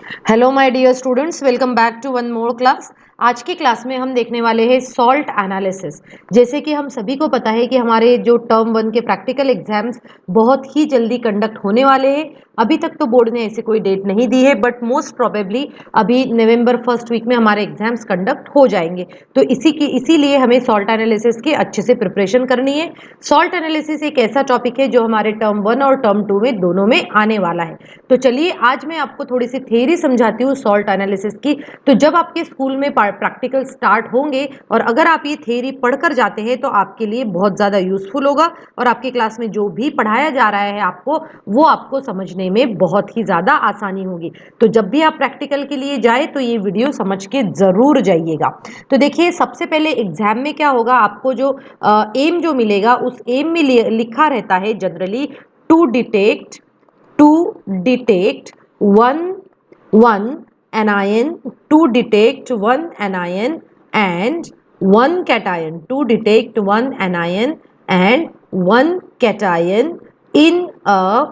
Hello my dear students, welcome back to one more class. आज की class में हम देखने वाले हैं सॉल्ट एनालिसिस। जैसे कि हम सभी को पता है कि हमारे जो टर्म वन के प्रैक्टिकल एग्जाम्स बहुत ही जल्दी कंडक्ट होने वाले हैं। अभी तक तो बोर्ड ने ऐसी कोई डेट नहीं दी है, बट मोस्ट प्रोबेबली अभी नवंबर फर्स्ट वीक में हमारे एग्जाम्स कंडक्ट हो जाएंगे। तो इसीलिए हमें सॉल्ट एनालिसिस की अच्छे से प्रिपरेशन करनी है। सॉल्ट एनालिसिस एक ऐसा टॉपिक है जो हमारे टर्म वन और टर्म टू में दोनों में आने वाला है। तो चलिए आज मैं आपको थोड़ी सी थ्योरी समझाती हूँ सॉल्ट एनालिसिस की। तो जब आपके स्कूल में प्रैक्टिकल स्टार्ट होंगे और अगर आप ये थ्योरी पढ़कर जाते हैं तो आपके लिए बहुत ज़्यादा यूजफुल होगा और आपकी क्लास में जो भी पढ़ाया जा रहा है आपको, वो आपको समझने में बहुत ही ज़्यादा आसानी होगी। तो जब भी आप प्रैक्टिकल के लिए जाए तो ये वीडियो समझ के ज़रूर जाइएगा। तो देखिए, सबसे पहले एग्जाम में क्या होगा, आपको जो एम जो मिलेगा उस एम में लिखा रहता है generally to detect one one anion, to detect one anion and one cation, to detect one anion and one cation in a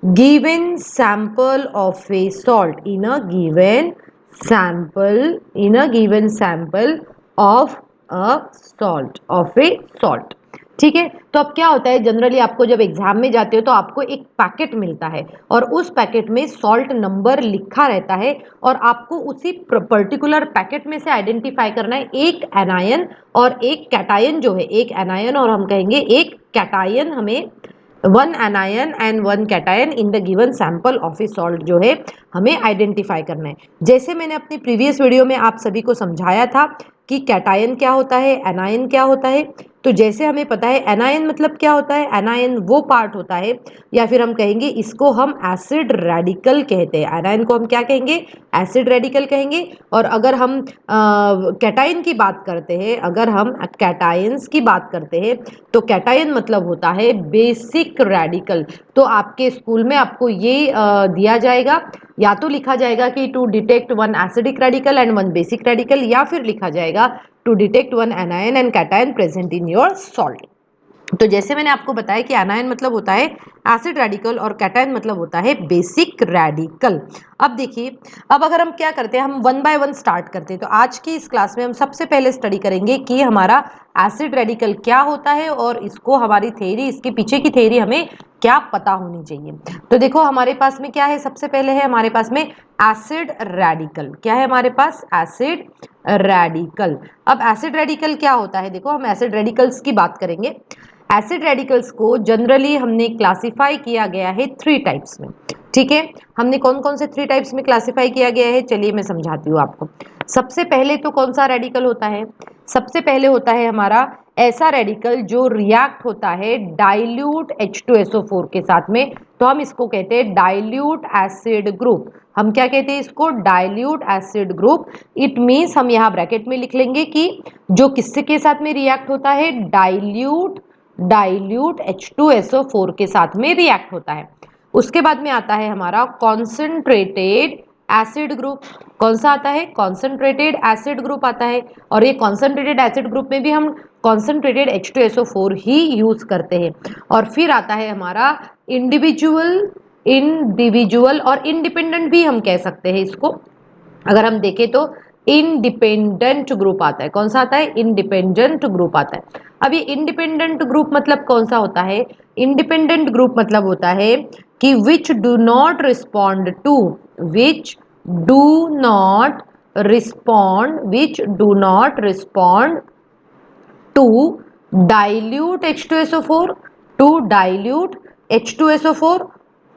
given sample of a salt, in a given sample of a salt। ठीक है। तो अब क्या होता है, generally आपको जब exam में जाते हो तो आपको एक पैकेट मिलता है और उस पैकेट में सॉल्ट नंबर लिखा रहता है और आपको उसी पर्टिकुलर पैकेट में से आइडेंटिफाई करना है एक एनायन और एक कैटायन जो है, एक एनायन और हम कहेंगे एक कैटायन, हमें one anion and one cation in the given sample of A salt जो है हमें आइडेंटिफाई करना है। जैसे मैंने अपनी प्रीवियस वीडियो में आप सभी को समझाया था कि कैटायन क्या होता है, एनायन क्या होता है। तो जैसे हमें पता है एनायन मतलब क्या होता है, एनायन वो पार्ट होता है या फिर हम कहेंगे इसको हम एसिड रेडिकल कहते हैं। एनायन को हम क्या कहेंगे, एसिड रेडिकल कहेंगे। और अगर हम कैटायन की बात करते हैं, अगर हम कैटायंस की बात करते हैं तो कैटायन मतलब होता है बेसिक रेडिकल। तो आपके स्कूल में आपको ये दिया जाएगा, या तो लिखा जाएगा कि to detect one acidic radical and one basic radical, या फिर लिखा जाएगा to detect one anion and cation present in your salt. तो जैसे मैंने आपको बताया कि एनायन मतलब होता है एसिड रेडिकल और कैटायन मतलब होता है बेसिक रेडिकल। अब देखिए, अब अगर हम क्या करते हैं, हम वन बाय वन स्टार्ट करते हैं। तो आज की इस क्लास में हम सबसे पहले स्टडी करेंगे कि हमारा एसिड रेडिकल क्या होता है और इसको हमारी थ्योरी, इसके पीछे की थ्योरी हमें क्या पता होनी चाहिए। तो देखो हमारे पास में क्या है, सबसे पहले है हमारे पास में एसिड रेडिकल। क्या है हमारे पास, एसिड रेडिकल। अब एसिड रेडिकल क्या होता है, देखो हम एसिड रेडिकल्स की बात करेंगे। एसिड रेडिकल्स को जनरली हमने क्लासिफाई किया गया है थ्री टाइप्स में। ठीक है, हमने कौन कौन से थ्री टाइप्स में क्लासिफाई किया गया है, चलिए मैं समझाती हूँ आपको। सबसे पहले तो कौन सा रेडिकल होता है, सबसे पहले होता है हमारा ऐसा रेडिकल जो रिएक्ट होता है डाइल्यूट H2SO4 के साथ में। तो हम इसको कहते हैं डाइल्यूट एसिड ग्रुप। हम क्या कहते हैं इसको, dilute acid group. It means हम यहाँ ब्रैकेट में लिख लेंगे कि जो किससे के साथ में रिएक्ट होता है, डाइल्यूट H2SO4 के साथ में रिएक्ट होता है। उसके बाद में आता है हमारा कॉन्सेंट्रेटेड एसिड ग्रुप। कौन सा आता है, कॉन्सेंट्रेटेड एसिड ग्रुप आता है। और ये कॉन्सेंट्रेटेड एसिड ग्रुप में भी हम कॉन्सेंट्रेटेड H2SO4 ही यूज करते हैं। और फिर आता है हमारा इंडिविजुअल और इंडिपेंडेंट भी हम कह सकते हैं इसको। अगर हम देखें तो इंडिपेंडेंट ग्रुप आता है। कौन सा आता है, इंडिपेंडेंट ग्रुप आता है। अब ये इंडिपेंडेंट ग्रुप मतलब कौन सा होता है, इंडिपेंडेंट ग्रुप मतलब होता है कि which do not respond to, which do not respond to dilute H2SO4, to dilute H2SO4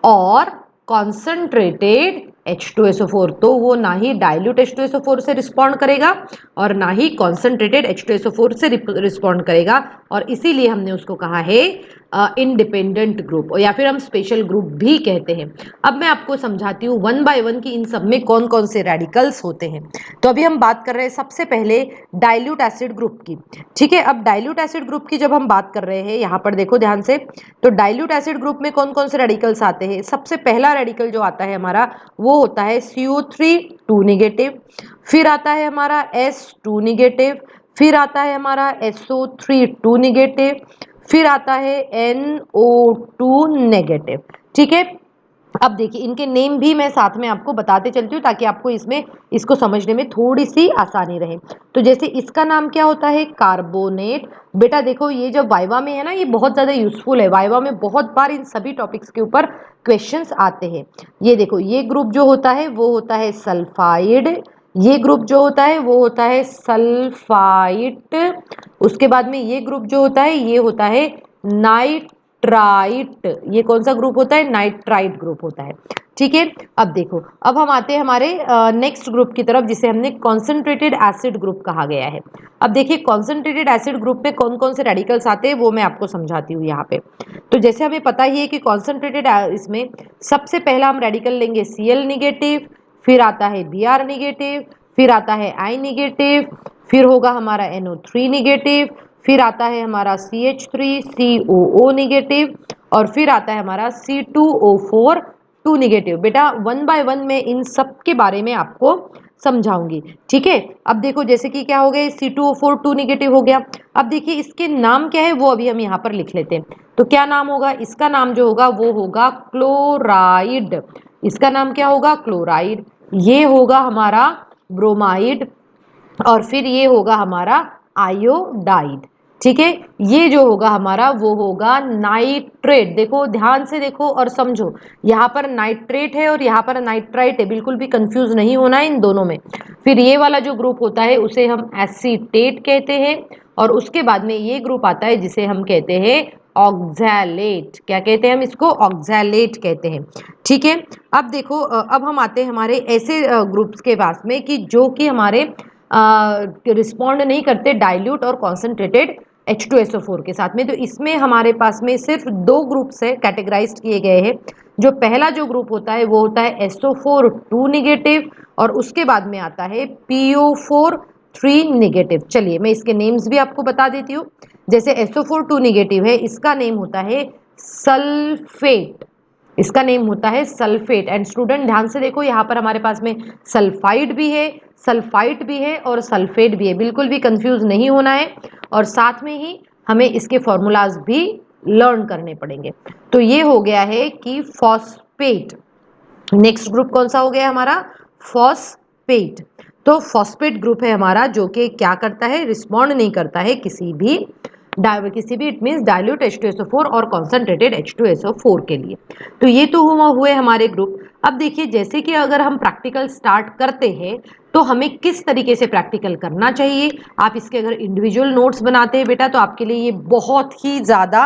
और concentrated H2SO4। तो वो ना ही dilute H2SO4 से रिस्पॉन्ड करेगा और ना ही concentrated H2SO4 से रिस्पॉन्ड करेगा, और इसीलिए हमने उसको कहा है इंडिपेंडेंट ग्रुप, या फिर हम स्पेशल ग्रुप भी कहते हैं। अब मैं आपको समझाती हूँ वन बाय वन कि इन सब में कौन कौन से रेडिकल्स होते हैं। तो अभी हम बात कर रहे हैं सबसे पहले डाइल्यूट एसिड ग्रुप की। ठीक है, अब डाइल्यूट एसिड ग्रुप की जब हम बात कर रहे हैं, यहाँ पर देखो ध्यान से, तो डाइल्यूट एसिड ग्रुप में कौन कौन से रेडिकल्स आते हैं। सबसे पहला रेडिकल जो आता है हमारा वो होता है CO3 2 निगेटिव, फिर आता है हमारा S2 निगेटिव, फिर आता है हमारा SO3 2 निगेटिव, फिर आता है NO2 नेगेटिव। ठीक है, अब देखिए इनके नेम भी मैं साथ में आपको बताते चलती हूँ ताकि आपको इसमें इसको समझने में थोड़ी सी आसानी रहे। तो जैसे इसका नाम क्या होता है, कार्बोनेट। बेटा देखो ये जब वाइवा में है ना, ये बहुत ज्यादा यूजफुल है, वाइवा में बहुत बार इन सभी टॉपिक्स के ऊपर क्वेश्चंस आते हैं। ये देखो ये ग्रुप जो होता है वो होता है सल्फाइड, ये ग्रुप जो होता है वो होता है सल्फाइट। उसके बाद में ये ग्रुप जो होता है ये होता है नाइट्राइट। ये कौन सा ग्रुप होता है, नाइट्राइट ग्रुप होता है। ठीक है, अब देखो अब हम आते हैं हमारे नेक्स्ट ग्रुप की तरफ जिसे हमने कॉन्सेंट्रेटेड एसिड ग्रुप कहा गया है। अब देखिए कॉन्सेंट्रेटेड एसिड ग्रुप में कौन कौन से रेडिकल्स आते हैं वो मैं आपको समझाती हूँ यहाँ पे। तो जैसे हमें पता ही है कि कॉन्सेंट्रेटेड इसमें सबसे पहला हम रेडिकल लेंगे Cl निगेटिव, फिर आता है Br निगेटिव, फिर आता है I निगेटिव, फिर होगा हमारा NO3 निगेटिव, फिर आता है हमारा CH3 COO निगेटिव, और फिर आता है हमारा C2O4 2 निगेटिव। बेटा वन बाय वन मैं इन सब के बारे में आपको समझाऊंगी। ठीक है, अब देखो जैसे कि क्या हो गया, C2O4 2 निगेटिव हो गया। अब देखिए इसके नाम क्या है वो अभी हम यहाँ पर लिख लेते हैं। तो क्या नाम होगा इसका, नाम जो होगा वो होगा क्लोराइड। इसका नाम क्या होगा, क्लोराइड। ये होगा हमारा ब्रोमाइड, और फिर ये होगा हमारा आयोडाइड। ठीक है, ये जो होगा हमारा वो होगा नाइट्रेट। देखो ध्यान से देखो और समझो, यहाँ पर नाइट्रेट है और यहाँ पर नाइट्राइट है, बिल्कुल भी कंफ्यूज नहीं होना है इन दोनों में। फिर ये वाला जो ग्रुप होता है उसे हम एसीटेट कहते हैं, और उसके बाद में ये ग्रुप आता है जिसे हम कहते हैं ऑक्सैलेट। क्या कहते हैं हम इसको, ऑक्सैलेट कहते हैं। ठीक है, अब देखो अब हम आते हैं हमारे ऐसे ग्रुप्स के पास में कि जो कि हमारे रिस्पॉन्ड नहीं करते डाइल्यूट और कॉन्सेंट्रेटेड H2SO4 के साथ में। तो इसमें हमारे पास में सिर्फ दो ग्रुप्स है कैटेगराइज किए गए हैं। जो पहला जो ग्रुप होता है वो होता है SO4 2 निगेटिव, और उसके बाद में आता है PO4 3 निगेटिव। चलिए मैं इसके नेम्स भी आपको बता देती हूँ। जैसे SO4 2 निगेटिव है, इसका नेम होता है सल्फेट। इसका नेम होता है सल्फेट। एंड स्टूडेंट ध्यान से देखो, यहाँ पर हमारे पास में सल्फाइड भी है, सल्फाइट भी है और सल्फेट भी है, बिल्कुल भी कंफ्यूज नहीं होना है। और साथ में ही हमें इसके फॉर्मूलाज भी लर्न करने पड़ेंगे। तो ये हो गया है कि फॉस्फेट। नेक्स्ट ग्रुप कौन सा हो गया हमारा, फॉस्फेट। तो फॉस्फेट ग्रुप है हमारा जो कि क्या करता है, रिस्पॉन्ड नहीं करता है किसी भी इट मीन्स डाइल्यूट H2SO4 और कॉन्सेंट्रेटेड H2SO4 के लिए। तो ये तो हुए हमारे ग्रुप। अब देखिए जैसे कि अगर हम प्रैक्टिकल स्टार्ट करते हैं तो हमें किस तरीके से प्रैक्टिकल करना चाहिए। आप इसके अगर इंडिविजुअल नोट्स बनाते हैं बेटा तो आपके लिए ये बहुत ही ज़्यादा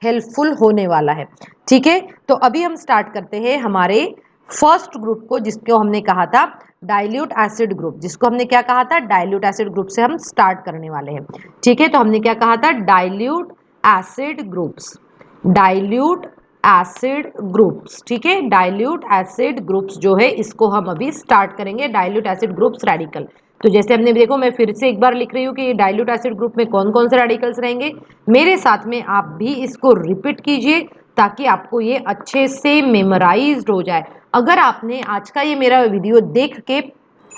हेल्पफुल होने वाला है। ठीक है, तो अभी हम स्टार्ट करते हैं हमारे फर्स्ट ग्रुप को जिसको हमने कहा था डाइल्यूट एसिड ग्रुप। जिसको हमने क्या कहा था, डाइल्यूट एसिड ग्रुप से हम स्टार्ट करने वाले हैं। ठीक है, तो हमने क्या कहा था, dilute acid groups, dilute acid groups. ठीक है, डाइल्यूट एसिड ग्रुप्स जो है इसको हम अभी स्टार्ट करेंगे, डाइल्यूट एसिड ग्रुप्स रेडिकल। तो जैसे हमने देखो, मैं फिर से एक बार लिख रही हूँ कि डाइल्यूट एसिड ग्रुप में कौन कौन से रेडिकल्स रहेंगे। मेरे साथ में आप भी इसको रिपीट कीजिए ताकि आपको ये अच्छे से मेमोराइज्ड हो जाए। अगर आपने आज का ये मेरा वीडियो देख के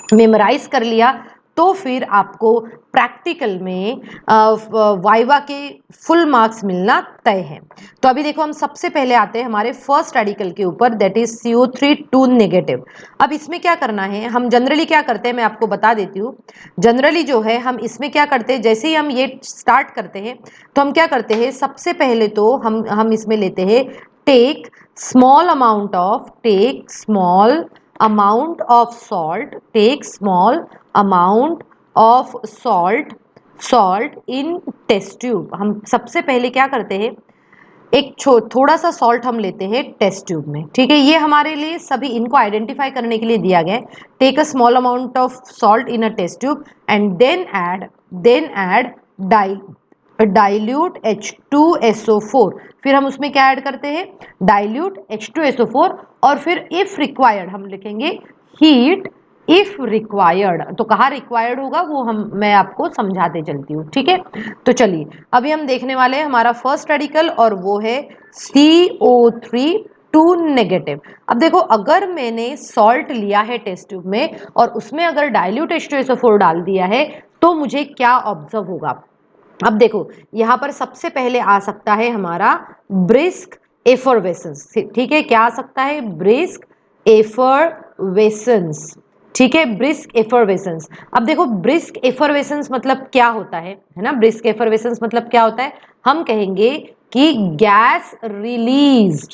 मेमोराइज कर लिया तो फिर आपको प्रैक्टिकल में वाइवा के फुल मार्क्स मिलना तय है। तो अभी देखो हम सबसे पहले आते हैं हमारे फर्स्ट रेडिकल के ऊपर, दैट इज CO3 2 नेगेटिव। अब इसमें क्या करना है, हम जनरली क्या करते हैं मैं आपको बता देती हूँ। जनरली जो है हम इसमें क्या करते हैं, जैसे ही हम ये स्टार्ट करते हैं तो हम क्या करते हैं, सबसे पहले तो हम इसमें लेते हैं take small amount of salt, take small amount of salt in test tube। हम सबसे पहले क्या करते हैं, एक थोड़ा सा सॉल्ट हम लेते हैं टेस्ट ट्यूब में। ठीक है, ये हमारे लिए सभी इनको आइडेंटिफाई करने के लिए दिया गया है। Take a small amount of salt in a test tube and then add dilute H2SO4। फिर हम उसमें क्या ऐड करते हैं, डाइल्यूट H2SO4, और फिर इफ रिक्वायर्ड हम लिखेंगे हीट इफ रिक्वायर्ड। तो कहाँ रिक्वायर्ड होगा वो मैं आपको समझाते चलती हूँ। ठीक है, तो चलिए अभी हम देखने वाले हैं हमारा फर्स्ट रेडिकल और वो है CO3 2 नेगेटिव। अब देखो अगर मैंने सॉल्ट लिया है टेस्ट ट्यूब में और उसमें अगर डाइल्यूट H2SO4 डाल दिया है तो मुझे क्या ऑब्जर्व होगा। अब देखो यहाँ पर सबसे पहले आ सकता है हमारा ब्रिस्क एफरवेसेंस, ठीक है, क्या आ सकता है, ब्रिस्क एफरवेसेंस, ठीक है, ब्रिस्क एफरवेसेंस। अब देखो ब्रिस्क एफरवेसेंस मतलब क्या होता है ना, ब्रिस्क एफरवेसेंस मतलब क्या होता है, हम कहेंगे कि gas released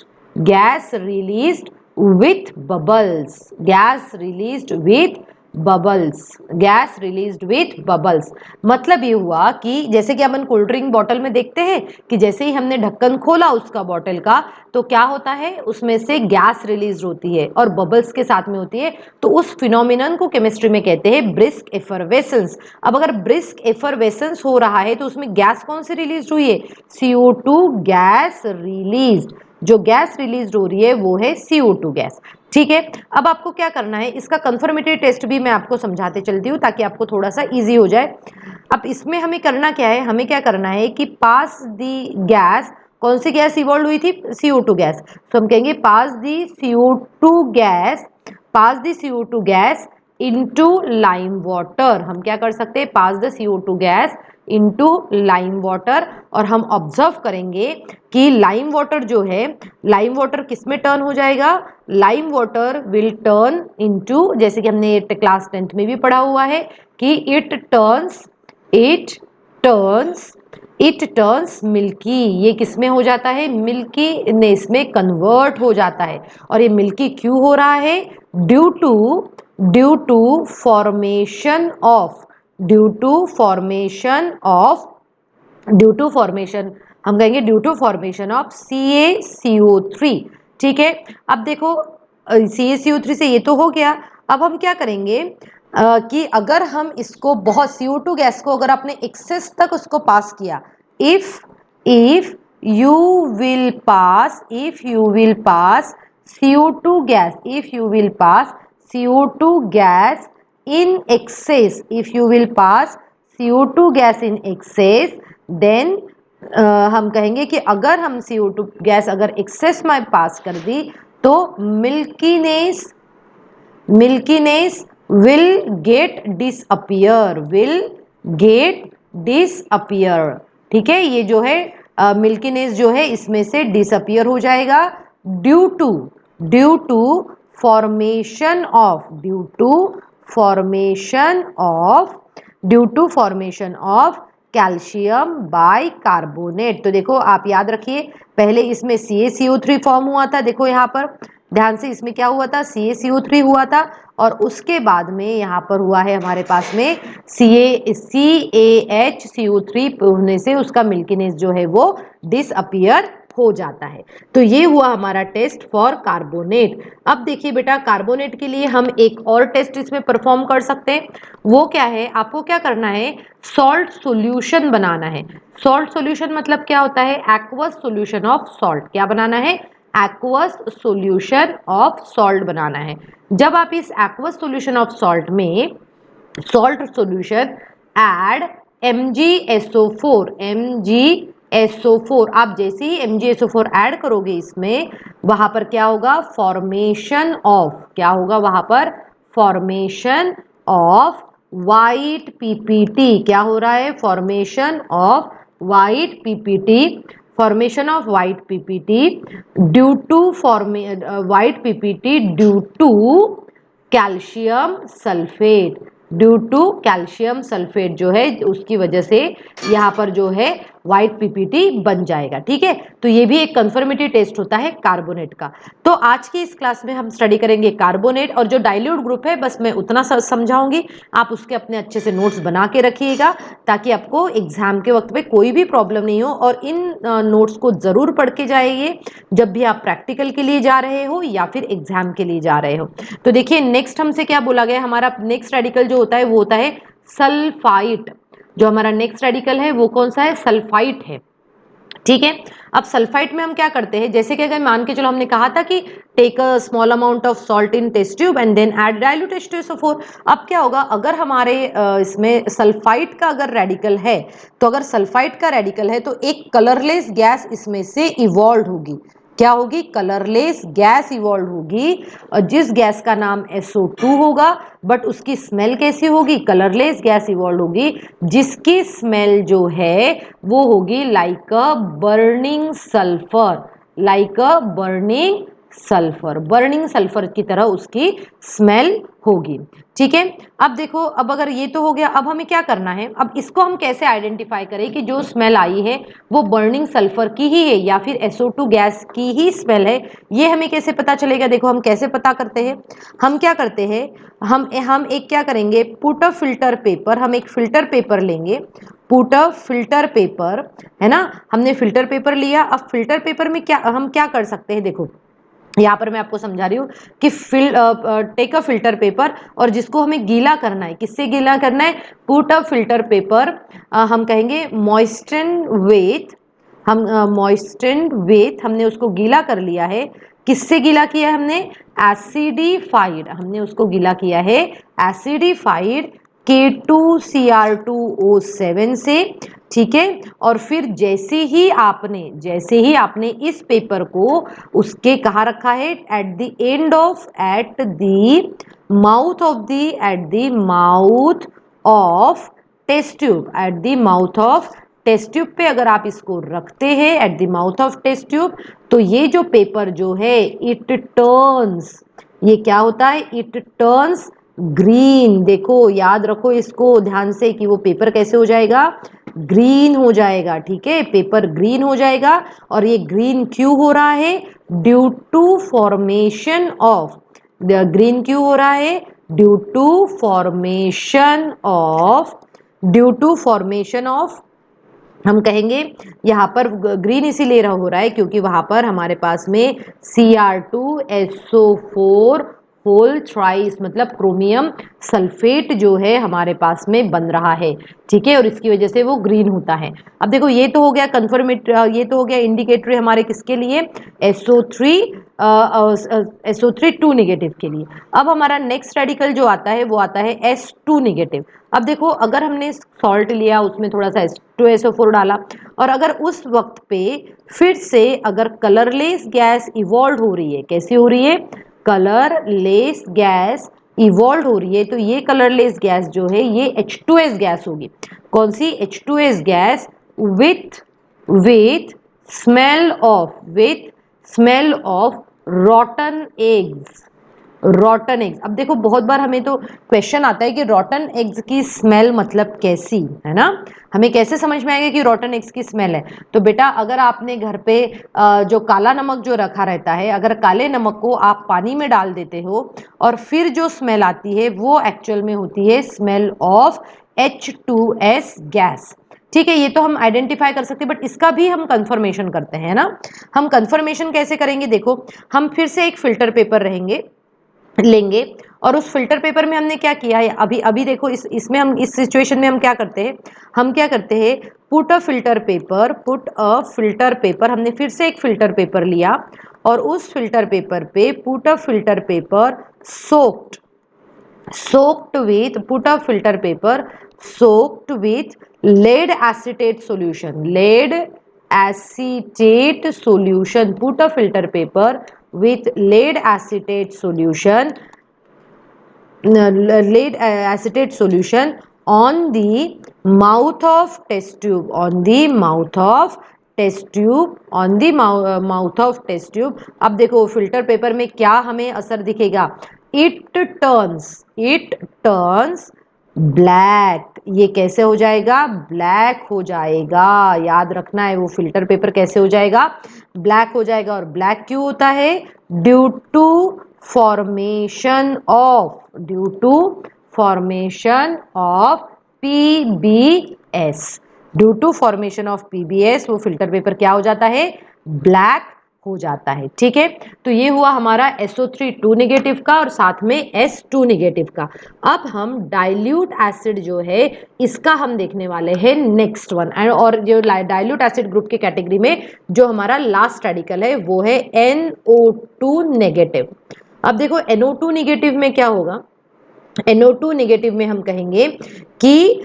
with bubbles, gas released with bubbles. मतलब ये हुआ कि जैसे कि अपन कोल्ड ड्रिंक बॉटल में देखते हैं कि जैसे ही हमने ढक्कन खोला उसका बॉटल का, तो क्या होता है, उसमें से गैस रिलीज होती है और बबल्स के साथ में होती है। तो उस फिनोमिनन को केमिस्ट्री में कहते हैं ब्रिस्क एफरवेसेंस। अब अगर ब्रिस्क एफरवेसेंस हो रहा है तो उसमें गैस कौन सी रिलीज हुई है, CO2 गैस रिलीज। जो गैस रिलीज हो रही है वो है CO2 गैस, ठीक है। अब आपको क्या करना है, इसका कंफर्मेटरी टेस्ट भी मैं आपको समझाते चलती हूँ ताकि आपको थोड़ा सा इजी हो जाए। अब इसमें हमें करना क्या है, हमें क्या करना है कि पास दी गैस, कौन सी गैस इवॉल्व हुई थी, CO2 गैस। तो हम कहेंगे pass the CO2 gas into lime water. हम क्या कर सकते हैं, pass the CO2 gas into lime water. और हम ऑब्जर्व करेंगे कि लाइम वाटर जो है, लाइम वाटर किस में टर्न हो जाएगा, lime water will turn into, जैसे कि हमने क्लास 10th में भी पढ़ा हुआ है कि टर्न्स इट टर्न्स मिल्की। ये किस में हो जाता है, मिल्कीनेस में कन्वर्ट हो जाता है। और ये मिल्की क्यों हो रहा है, ड्यू टू फॉर्मेशन ऑफ हम कहेंगे due to formation of CaCO3, ठीक है। अब देखो CaCO3 से ये तो हो गया। अब हम क्या करेंगे कि अगर हम इसको बहुत CO2 गैस को अगर आपने एक्सेस तक उसको पास किया, if you will pass CO2 gas, if you will pass CO2 gas in excess, if you will pass CO2 gas in excess, then हम कहेंगे कि अगर हम CO2 गैस अगर एक्सेस में पास कर दी तो मिल्कीनेस विल गेट डिसअपियर, ठीक है। ये जो है मिल्कीनेस जो है इसमें से डिसअपियर हो जाएगा due to formation of calcium bicarbonate. तो देखो आप याद रखिए, पहले इसमें CaCO3 फॉर्म हुआ था, देखो यहाँ पर ध्यान से, इसमें क्या हुआ था, CaCO3 हुआ था। और उसके बाद में यहाँ पर हुआ है हमारे पास में CaHCO3 होने से उसका मिल्कीनेस जो है वो डिसअपियर हो जाता है। तो ये हुआ हमारा टेस्ट फॉर कार्बोनेट। अब देखिए बेटा, कार्बोनेट के लिए हम एक और टेस्ट इसमें परफॉर्म कर सकते हैं। वो क्या है, आपको क्या करना है, सॉल्ट सॉल्यूशन बनाना है। सॉल्ट सॉल्यूशन मतलब क्या होता है, एक्वस सॉल्यूशन ऑफ सॉल्ट। क्या बनाना है, एक्वस सॉल्यूशन ऑफ सॉल्ट बनाना है। जब आप इस एक्वस सॉल्यूशन ऑफ सॉल्ट में सॉल्ट सॉल्यूशन ऐड MgSO4, आप जैसे ही MgSO4 ऐड करोगे इसमें, वहां पर क्या होगा, क्या होगा वहां पर, फॉर्मेशन ऑफ वाइट पीपीटी। क्या हो रहा है, formation of white PPT due to calcium sulphate जो है उसकी वजह से यहाँ पर जो है व्हाइट पीपीटी बन जाएगा, ठीक है। तो ये भी एक कंफर्मेटरी टेस्ट होता है कार्बोनेट का। तो आज की इस क्लास में हम स्टडी करेंगे कार्बोनेट, और जो डाइल्यूट ग्रुप है बस मैं उतना समझाऊंगी, आप उसके अपने अच्छे से नोट्स बना के रखिएगा ताकि आपको एग्जाम के वक्त पे कोई भी प्रॉब्लम नहीं हो। और इन नोट्स को जरूर पढ़ के जाइए जब भी आप प्रैक्टिकल के लिए जा रहे हो या फिर एग्जाम के लिए जा रहे हो। तो देखिए नेक्स्ट हमसे क्या बोला गया, हमारा नेक्स्ट रेडिकल जो होता है वो होता है सल्फाइट। जो हमारा नेक्स्ट रेडिकल है वो कौन सा है, सल्फाइट है, ठीक है। अब सल्फाइट में हम क्या करते हैं, जैसे कि अगर मान के चलो हमने कहा था कि take a small amount of salt in test tube and then add dilute H2SO4। अब क्या होगा, अगर हमारे इसमें सल्फाइट का अगर रेडिकल है, तो अगर सल्फाइट का रेडिकल है तो एक कलरलेस गैस इसमें से इवॉल्व होगी। क्या होगी, कलरलेस गैस इवॉल्व होगी, और जिस गैस का नाम SO2 होगा, बट उसकी स्मेल कैसी होगी, कलरलेस गैस इवॉल्व होगी जिसकी स्मेल जो है वो होगी लाइक अ बर्निंग सल्फर, लाइक अ बर्निंग सल्फर, बर्निंग सल्फर की तरह उसकी स्मेल होगी। ठीक है, अब देखो, अब अगर ये तो हो गया, अब हमें क्या करना है, अब इसको हम कैसे आइडेंटिफाई करें कि जो स्मेल आई है वो बर्निंग सल्फर की ही है या फिर SO2 गैस की ही स्मेल है, ये हमें कैसे पता चलेगा। देखो हम कैसे पता करते हैं, हम क्या करते हैं, हम एक क्या करेंगे, पुट अ फिल्टर पेपर, हम एक फिल्टर पेपर लेंगे, पुट अ फिल्टर पेपर, है ना, हमने फिल्टर पेपर लिया। अब फिल्टर पेपर में क्या हम क्या कर सकते हैं, देखो यहाँ पर मैं आपको समझा रही हूँ कि टेक अ फिल्टर पेपर, और जिसको हमें गीला करना है, किससे गीला करना है, पुट अ फिल्टर पेपर, हम कहेंगे मॉइस्टन विथ, हम मॉइस्टन विथ, हमने उसको गीला कर लिया है, किससे गीला किया है हमने, एसिडिफाइड, हमने उसको गीला किया है एसिडिफाइड K2Cr2O7 से। ठीक है, और फिर जैसे ही आपने इस पेपर को उसके कहाँ रखा है, at the end of, at the mouth of the, at the mouth of test tube, at the mouth of test tube पे अगर आप इसको रखते हैं at the mouth of test tube, तो ये जो पेपर जो है इट टर्न्स, ये क्या होता है, इट टर्न्स ग्रीन। देखो याद रखो इसको ध्यान से कि वो पेपर कैसे हो जाएगा, ग्रीन हो जाएगा। ठीक है, पेपर ग्रीन हो जाएगा, और ये ग्रीन क्यों हो रहा है, due to formation of, green क्यों हो रहा है, due to formation of, due to formation of, हम कहेंगे यहाँ पर ग्रीन इसीलिए हो रहा है क्योंकि वहां पर हमारे पास में Cr2SO4 होल थ्राइस, मतलब क्रोमियम सल्फेट जो है हमारे पास में बन रहा है। ठीक है, और इसकी वजह से वो ग्रीन होता है। अब देखो ये तो हो गया कन्फर्मेट, ये तो हो गया इंडिकेटरी हमारे किसके लिए, SO3, SO3 2 नेगेटिव के लिए। अब हमारा नेक्स्ट रेडिकल जो आता है वो आता है S2 नेगेटिव। अब देखो अगर हमने सॉल्ट लिया, उसमें थोड़ा सा H2SO4 डाला, और अगर उस वक्त पे फिर से अगर कलरलेस गैस इवॉल्व हो रही है, कैसी हो रही है, कलरलेस गैस इवॉल्व हो रही है, तो ये कलरलेस गैस जो है ये H2S गैस होगी। कौन सी, H2S gas with with smell of, with smell of रॉटन eggs, रॉटन eggs. अब देखो बहुत बार हमें तो क्वेश्चन आता है कि रॉटन एग्स की स्मेल मतलब कैसी है ना, हमें कैसे समझ में आएगा कि रॉटन एग्स की स्मेल है। तो बेटा अगर आपने घर पे जो काला नमक जो रखा रहता है, अगर काले नमक को आप पानी में डाल देते हो और फिर जो स्मेल आती है वो एक्चुअल में होती है स्मेल ऑफ H2S गैस। ठीक है, ये तो हम आइडेंटिफाई कर सकते हैं, बट इसका भी हम कंफर्मेशन करते हैं ना। हम कंफर्मेशन कैसे करेंगे, देखो हम फिर से एक फिल्टर पेपर लेंगे, और उस फिल्टर पेपर में हमने क्या किया है, अभी अभी देखो इसमें हम इस सिचुएशन में हम क्या करते हैं, put a filter paper, put a filter paper, हमने फिर से एक फिल्टर पेपर लिया, और उस फिल्टर पेपर पे put a filter paper soaked with, put a filter paper soaked with lead acetate solution, lead acetate solution, put a filter paper with lead acetate solution, lead acetate solution on the mouth of test tube, on the mouth of test tube, on the mouth of test tube. अब देखो filter paper में क्या हमें असर दिखेगा, it turns black. ये कैसे हो जाएगा, ब्लैक हो जाएगा, याद रखना है वो फिल्टर पेपर कैसे हो जाएगा, ब्लैक हो जाएगा। और ब्लैक क्यों होता है, due to formation of, due to formation of PBS, due to formation of PBS वो फिल्टर पेपर क्या हो जाता है, ब्लैक हो जाता है। ठीक है, तो ये हुआ हमारा SO3 2 नेगेटिव का और साथ में S2 नेगेटिव का। अब हम डाइल्यूट एसिड जो है इसका हम देखने वाले हैं नेक्स्ट वन, एंड और जो डाइल्यूट एसिड ग्रुप के कैटेगरी में जो हमारा लास्ट रेडिकल है वो है NO2 नेगेटिव। अब देखो NO2 नेगेटिव में क्या होगा, NO2 नेगेटिव में हम कहेंगे कि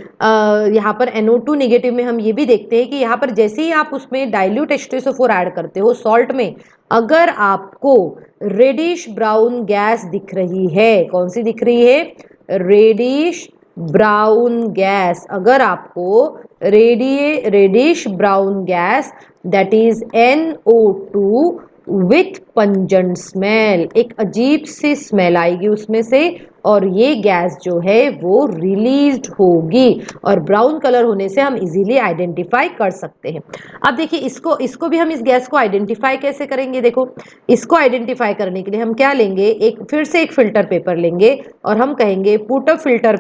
यहाँ पर NO2 नेगेटिव में हम ये भी देखते हैं कि यहाँ पर जैसे ही आप उसमें डाइल्यूट H2SO4 ऐड करते हो सॉल्ट में, अगर आपको रेडिश ब्राउन गैस दिख रही है, कौन सी दिख रही है, रेडिश ब्राउन गैस, अगर आपको reddish brown gas that is NO2 with pungent smell. एक अजीब सी स्मेल आएगी उसमें से और ये गैस जो है वो रिलीज्ड होगी और ब्राउन कलर होने से हम इजीली आइडेंटिफाई कर सकते हैं। अब देखिए इसको भी हम इस गैस को आइडेंटिफाई कैसे करेंगे। देखो इसको आइडेंटिफाई करने के लिए हम क्या लेंगे, फिर से एक फिल्टर पेपर लेंगे और हम कहेंगे put a filter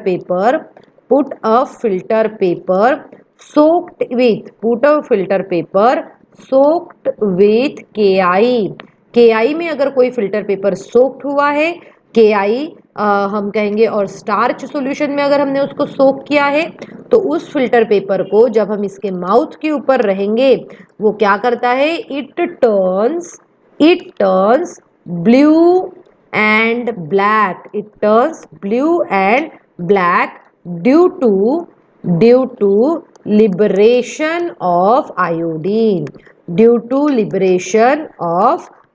paper soaked with KI में अगर कोई फिल्टर पेपर सोक्ड हुआ है, KI हम कहेंगे, और स्टार्च सॉल्यूशन में अगर हमने उसको सोक किया है, तो उस फिल्टर पेपर को जब हम इसके माउथ के ऊपर रहेंगे वो क्या करता है, it turns blue and black due to liberation of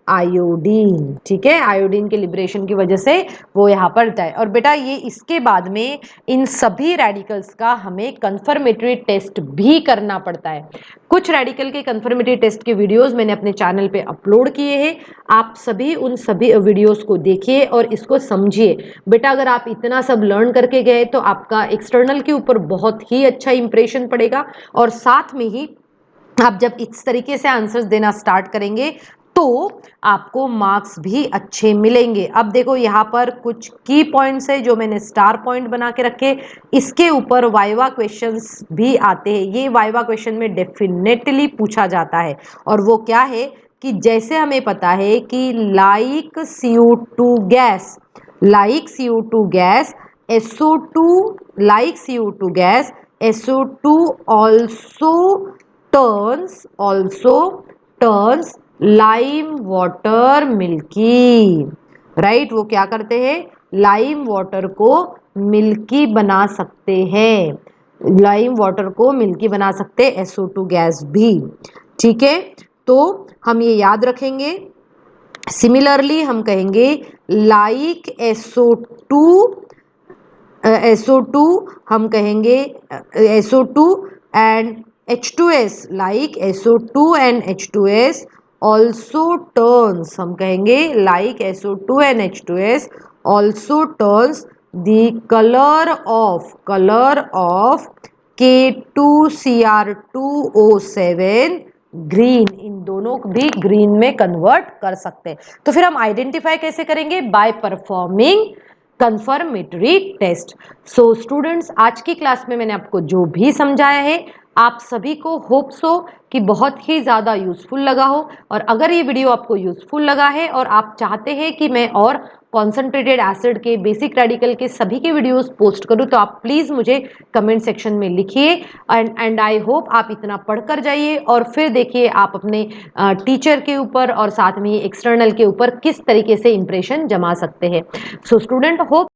iodine. ठीक है, आयोडीन के लिबरेशन की वजह से वो यहाँ पर जाए। और बेटा ये इसके बाद में इन सभी रेडिकल्स का हमें कंफर्मेटरी टेस्ट भी करना पड़ता है। कुछ रेडिकल के कंफर्मेटरी टेस्ट के वीडियोस मैंने अपने चैनल पे अपलोड किए हैं, आप सभी उन सभी वीडियोस को देखिए और इसको समझिए। बेटा अगर आप इतना सब लर्न करके गए तो आपका एक्सटर्नल के ऊपर बहुत ही अच्छा इंप्रेशन पड़ेगा और साथ में ही आप जब इस तरीके से आंसर्स देना स्टार्ट करेंगे तो आपको मार्क्स भी अच्छे मिलेंगे। अब देखो यहाँ पर कुछ की पॉइंट्स है जो मैंने स्टार पॉइंट बना के रखे, इसके ऊपर वाइवा क्वेश्चंस भी आते हैं। ये वाइवा क्वेश्चन में डेफिनेटली पूछा जाता है और वो क्या है कि जैसे हमें पता है कि like CO2 gas SO2 also turns lime water milky, right. वो क्या करते हैं, लाइम वाटर को मिल्की बना सकते हैं, SO2 गैस भी। ठीक है, तो हम ये याद रखेंगे। सिमिलरली हम कहेंगे लाइक SO2 हम कहेंगे SO2 and H2S, like SO2 and H2S also turns, हम कहेंगे like SO2 and H2S also turns the color of K2Cr2O7 green. इन दोनों को भी ग्रीन में कन्वर्ट कर सकते हैं। तो फिर हम आइडेंटिफाई कैसे करेंगे, by performing confirmatory test. So students, आज की क्लास में मैंने आपको जो भी समझाया है आप सभी को होप्स हो कि बहुत ही ज़्यादा यूजफुल लगा हो। और अगर ये वीडियो आपको यूजफुल लगा है और आप चाहते हैं कि मैं और कॉन्सेंट्रेटेड एसिड के, बेसिक रेडिकल के सभी के वीडियोस पोस्ट करूं, तो आप प्लीज़ मुझे कमेंट सेक्शन में लिखिए। एंड आई होप आप इतना पढ़कर जाइए और फिर देखिए आप अपने टीचर के ऊपर और साथ में एक्सटर्नल के ऊपर किस तरीके से इंप्रेशन जमा सकते हैं। So student, hope